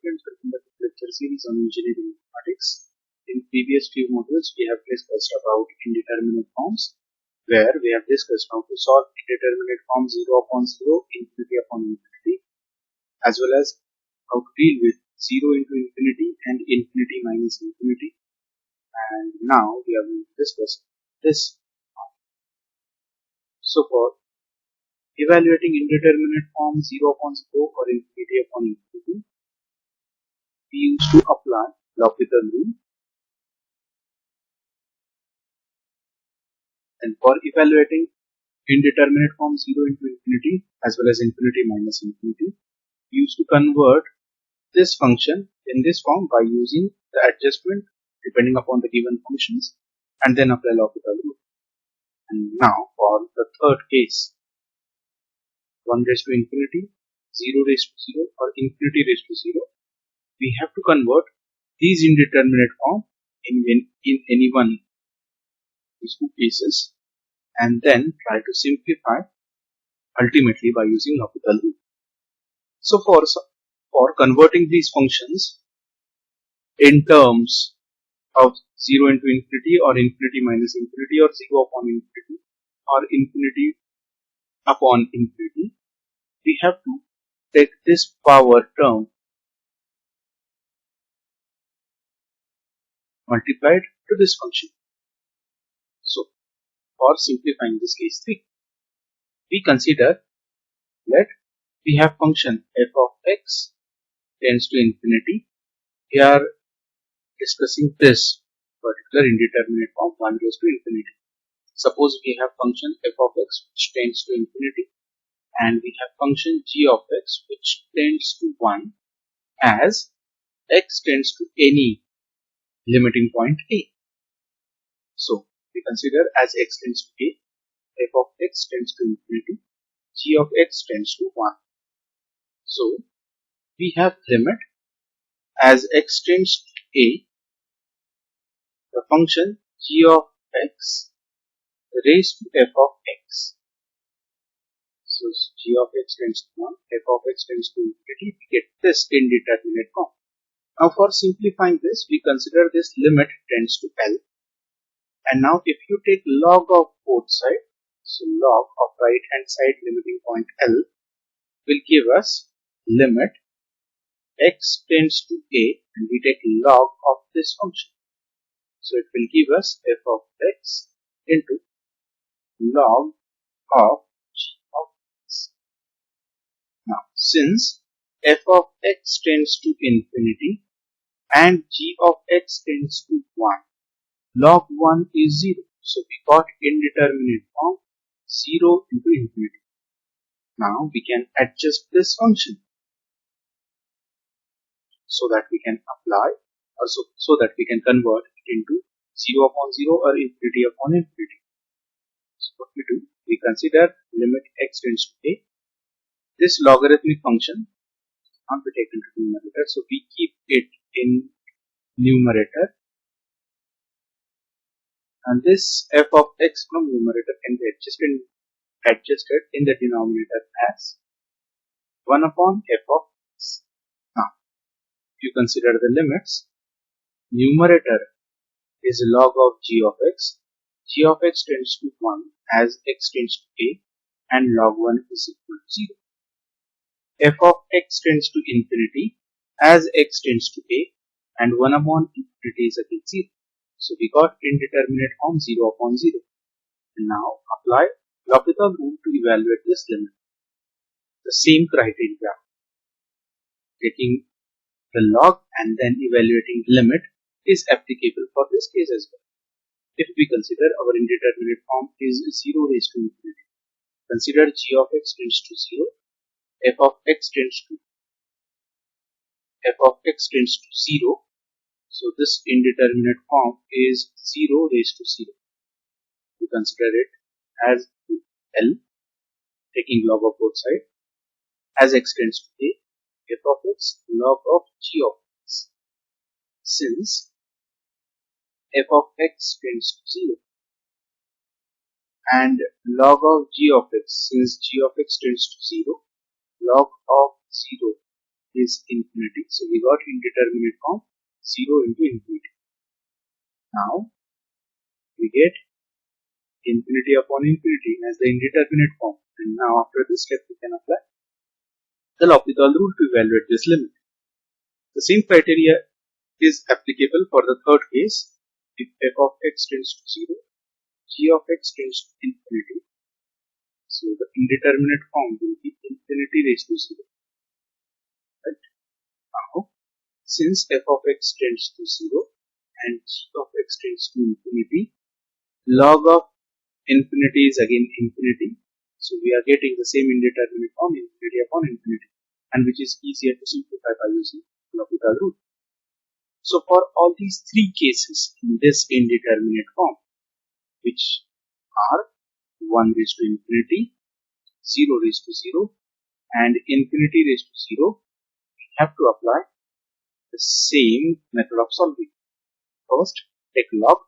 students, welcome back to the lecture series on engineering mathematics. In previous few modules, we have discussed about indeterminate forms, where we have discussed how to solve indeterminate form 0 upon 0, infinity upon infinity, as well as how to deal with 0 into infinity and infinity minus infinity. And now we are going to discuss this. So for evaluating indeterminate form 0 upon 0 or infinity upon infinity, we used to apply L'Hopital rule, and for evaluating indeterminate form 0 into infinity as well as infinity minus infinity, we used to convert this function in this form by using the adjustment depending upon the given functions and then apply L'Hopital rule. And now for the third case, 1 raised to infinity, 0 raised to 0 or infinity raised to 0, we have to convert these indeterminate form in any one of these two cases and then try to simplify ultimately by using L'Hopital rule. So for converting these functions in terms of 0 into infinity or infinity minus infinity or 0 upon infinity or infinity upon infinity, we have to take this power term multiplied to this function. So for simplifying this case 3, we consider that we have function f of x tends to infinity. We are discussing this particular indeterminate form 1 goes to infinity. Suppose we have function f of x which tends to infinity and we have function g of x which tends to 1 as x tends to any limiting point a. So we consider as x tends to a, f of x tends to infinity, g of x tends to 1. So we have limit as x tends to a, the function g of x raised to f of x. So g of x tends to 1, f of x tends to infinity, we get this indeterminate form. Now for simplifying this, we consider this limit tends to L. And now if you take log of both sides, so log of right hand side limiting point L will give us limit x tends to a, and we take log of this function. So it will give us f of x into log of g of x. Now since f of x tends to infinity and g of x tends to 1, log 1 is 0. So we got indeterminate form 0 into infinity. Now we can adjust this function so that we can apply or so that we can convert it into 0 upon 0 or infinity upon infinity. So what we do, we consider limit x tends to a. This logarithmic function can't be taken to numerator, so we keep it in numerator, and this f of x from numerator can be adjusted in the denominator as 1 upon f of x. Now if you consider the limits, numerator is log of g of x tends to 1 as x tends to a, and log 1 is equal to 0. F of x tends to infinity as x tends to a, and 1 upon infinity is again 0. So we got indeterminate form 0 upon 0. And now apply L'Hopital rule to evaluate this limit. The same criteria, taking the log and then evaluating limit, is applicable for this case as well. If we consider our indeterminate form is 0 raised to infinity, consider g of x tends to 0, f of x tends to 0. So this indeterminate form is 0 raised to 0. We consider it as L, taking log of both sides, as x tends to a, f of x log of g of x. Since f of x tends to 0 and log of g of x, since g of x tends to 0, log of 0 is infinity. So we got indeterminate form 0 into infinity. Now we get infinity upon infinity as the indeterminate form. And now after this step we can apply the L'Hopital rule to evaluate this limit. The same criteria is applicable for the third case. If f of x tends to 0, g of x tends to infinity. So the indeterminate form will be infinity raised to 0. Right? Now, since f of x tends to 0 and g of x tends to infinity, log of infinity is again infinity. So we are getting the same indeterminate form infinity upon infinity, and which is easier to simplify by using L'Hopital rule. So for all these three cases in this indeterminate form, which are 1 raised to infinity, 0 raised to 0, and infinity raised to 0, we have to apply the same method of solving. First, take log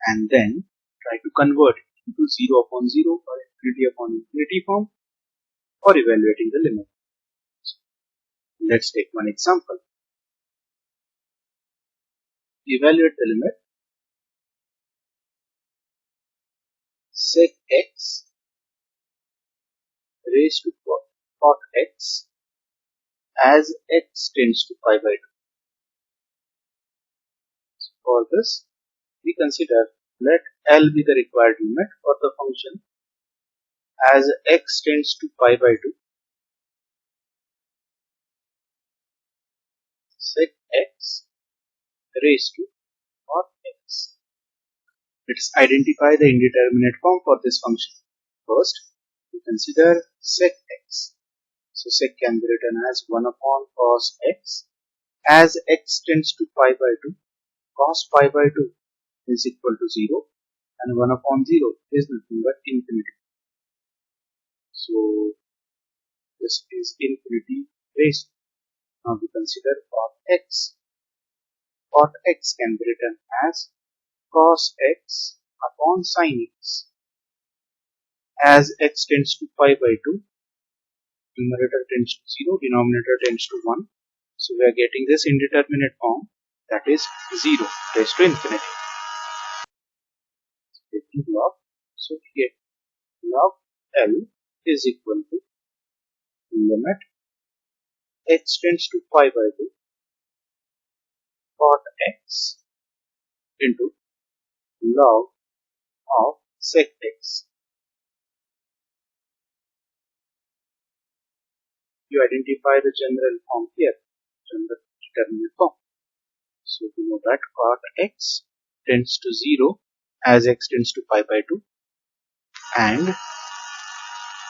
and then try to convert it into 0 upon 0 or infinity upon infinity form for evaluating the limit. Let's take one example. Evaluate the limit sec x raised to cot x as x tends to pi by 2. For this, we consider let L be the required limit for the function as x tends to pi by 2. Sec x raised to cot x. Let's identify the indeterminate form for this function. First, we consider sec x. So sec can be written as 1 upon cos x as x tends to pi by 2. Cos pi by 2 is equal to 0 and 1 upon 0 is nothing but infinity. So this is infinity raised. Now we consider cot x. Cot x can be written as cos x upon sin x. As x tends to pi by 2, numerator tends to 0, denominator tends to 1. So we are getting this indeterminate form, that is 0 raised to infinity. Taking log, so we get log L is equal to limit x tends to pi by 2 cot x into log of sec x. You identify the general form here, general determinate form. So we know that cot x tends to 0 as x tends to pi by 2 and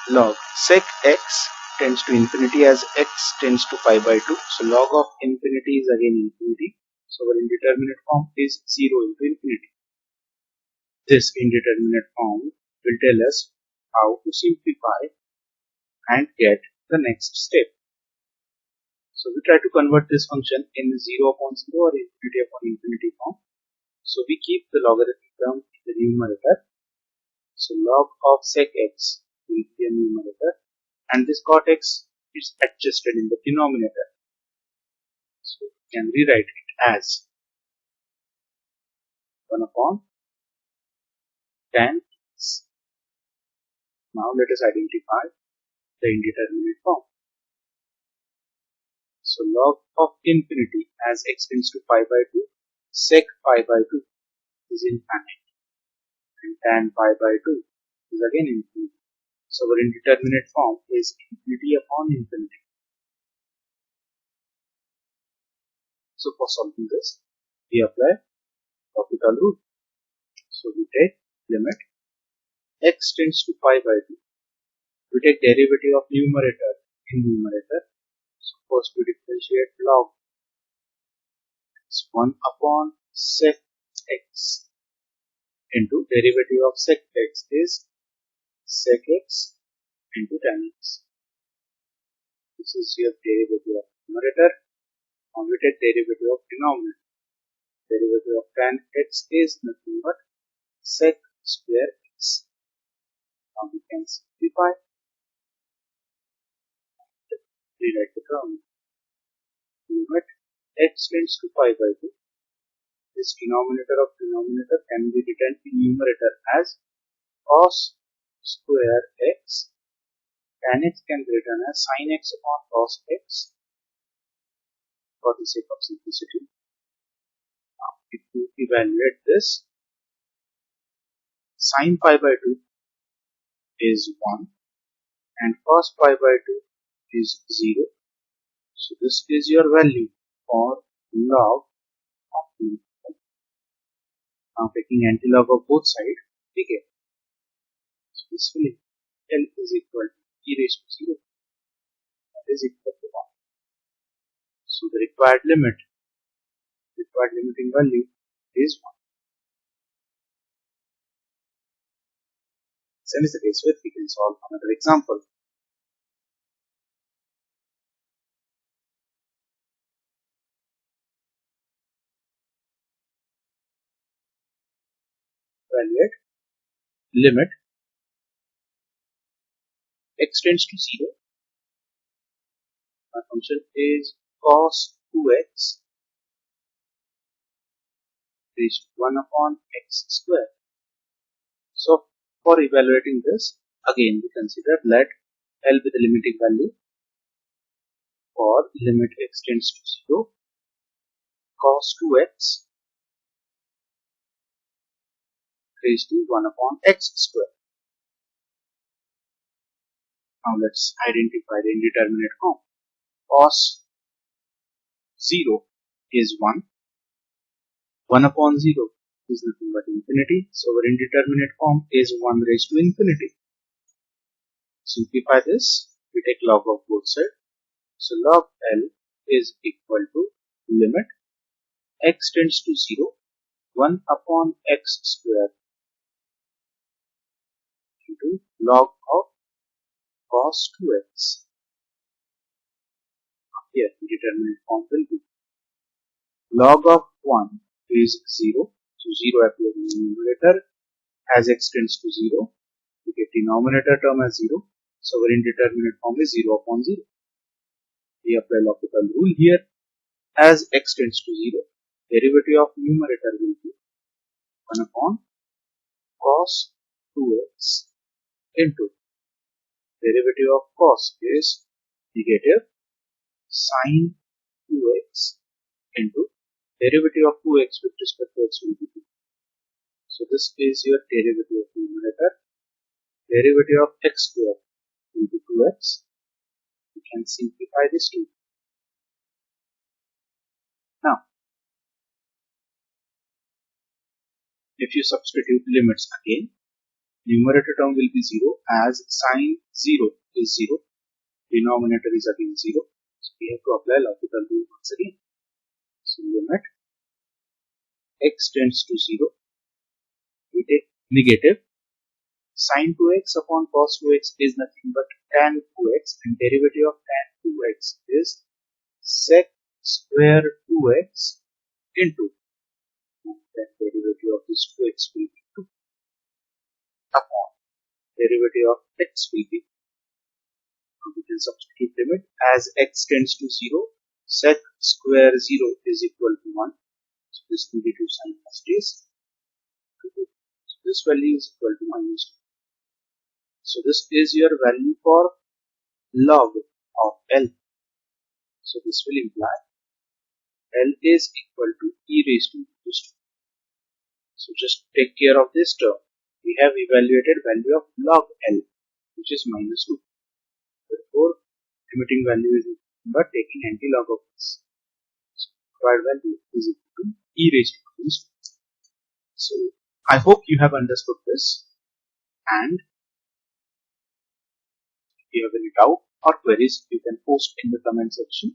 log sec x tends to infinity as x tends to pi by 2. So log of infinity is again infinity. So our indeterminate form is 0 into infinity. This indeterminate form will tell us how to simplify and get the next step. So we try to convert this function in 0 upon 0 or infinity upon infinity form. So we keep the logarithmic term in the numerator. So log of sec x will be a numerator and this cot x is adjusted in the denominator. So we can rewrite it as 1 upon tan x. Now let us identify the indeterminate form. So log of infinity as x tends to pi by 2, sec pi by 2 is infinite and tan pi by 2 is again infinity. So our indeterminate form is infinity upon infinity. So for solving this, we apply L'Hopital rule. So we take limit x tends to pi by 2. We take derivative of numerator in numerator. So first we differentiate log. It's 1 upon sec x into derivative of sec x is sec x into tan x. This is your derivative of numerator. Now we take derivative of denominator. Derivative of tan x is nothing but sec square x. Now we can simplify, rewrite the term. x tends to pi by 2, this denominator of denominator can be written in numerator as cos square x, tan x can be written as sin x upon cos x for the sake of simplicity. Now, if you evaluate this, sin pi by 2 is 1 and cos pi by 2 is 0. So this is your value for log of the. Now taking antilog of both sides, we get. So this will L is equal to e raised to 0. That is equal to 1. So the required limiting value is 1. Same is the case with, we can solve another example. Evaluate limit x tends to 0. My function is cos 2x raised to 1 upon x square. So for evaluating this, again we consider let L be the limiting value for limit x tends to 0, cos 2x raised to 1 upon x square. Now let's identify the indeterminate form. Cos 0 is 1. 1 upon 0 is nothing but infinity. So our indeterminate form is 1 raised to infinity. Simplify this. We take log of both sides. So log L is equal to limit x tends to 0, 1 upon x square into log of cos 2x. Here indeterminate form will be log of 1 is 0. So 0 appears in the numerator. As x tends to 0, we get denominator term as 0. So our indeterminate form is 0 upon 0. We apply L'Hopital rule here. As x tends to 0, derivative of numerator will be 1 upon cos 2x into derivative of cos is negative sin 2x into derivative of 2x with respect to x will be 2. So this is your derivative of numerator. Derivative of x square will be 2x. You can simplify this too. Now, if you substitute limits again, numerator term will be 0 as sin 0 is 0. Denominator is again 0. So we have to apply L'Hopital rule once again. So limit x tends to 0. We take negative sin 2x upon cos 2x is nothing but tan 2x, and derivative of tan 2x is sec square 2x into, then derivative of this 2x will be 2 upon derivative of x will be, we can substitute limit as x tends to 0, sec square 0 is equal to 1. So this negative sign stays. So this value is equal to minus 2. So this is your value for log of L. So this will imply L is equal to e raised to minus 2. So just take care of this term. We have evaluated value of log L, which is minus 2. Therefore, limiting value is equal but taking anti-log of this. So required value is equal to e raised to minus 2. So I hope you have understood this, and if you have any doubt or queries, you can post in the comment section.